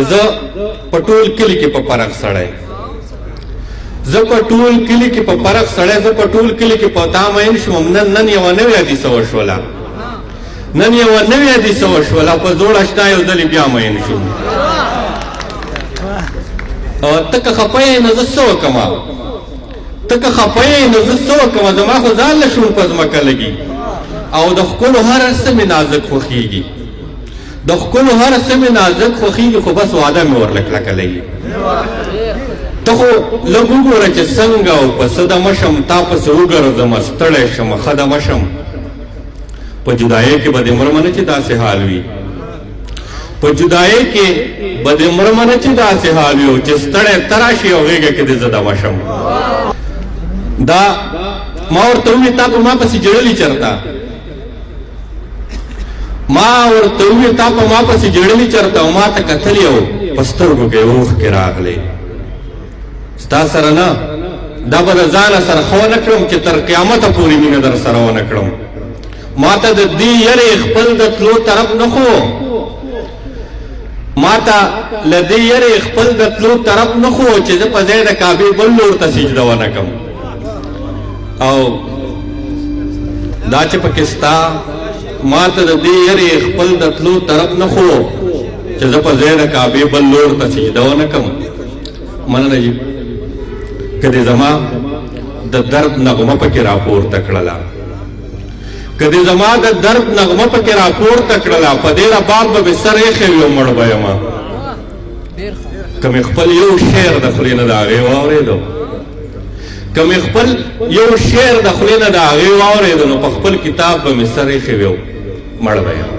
زه په ټول کلي کې په فرق سړی زه په ټول کلي کې په فرق سړی زه په ټول کلي کې په تا مین شوم نن یوه نوې حدیثه وشوله نن یوه نوې حدیثه وشوله په زوړ اشنا یو ځلې بیا مین شوم ته که خفه یې نو زه څه وکړمه ته که خفه یې نو زه څه وکړمه زما خو ځان له شون په ځمکه لګي او د ښکلو هر څه مې نازک خوښېږي د ښکلو هر څه مې نازک خوښېږي خو بس واده مې ورله کلکه لګي ته خو لږ وګوره چې څنګه او په څه دمه شم تا پسې وګرځمه ستړی شم ښه دمه شم په جدایۍ کې به دې مرمه نه چې داسې حال وي په جدایۍ کې به دې مرمه نه چې داسې حال وي چې ستړی ته راشي او غېږه کې دې زه دمه شم دا ما ورته وویل تا په ما پسې جړلي چېرته ما ورته وویل تا په ما پسې جړلي چېرته او ما ته کتلي او په سترګو کې اوښکې راغلې ستا سره نه دا به د ځانه سره ښه ونه کړم چې تر قیامته پورې مینه در سره ونه کړم ما ته د دې یرې خپل د تلو طرف نه خو ما ته له دې یرې خپل د تلو طرف نه خو چې زه په ځای د کعبې بل لور ته سجده ونه کړم او دا چې پکې ستا ما ته د دې یرې خپل د تلو طرف نه خو چې زه په ځای د کعبې بل لور ته سجده ونه کړم مننه جي که دې زما د درد نغمه پکې راپورته کړله که دې زما د درد نغمه پکې راپورته کړله په دې رباب به مې سر ایښی وي او مړ به یمه که مې خپل یو شعر د خولې نه د هغې واورېدو که مې خپل یو شعر د خولې نه د هغې واورېدو نو په خپل کتاب به مې سر ایښی وي او مړ به یم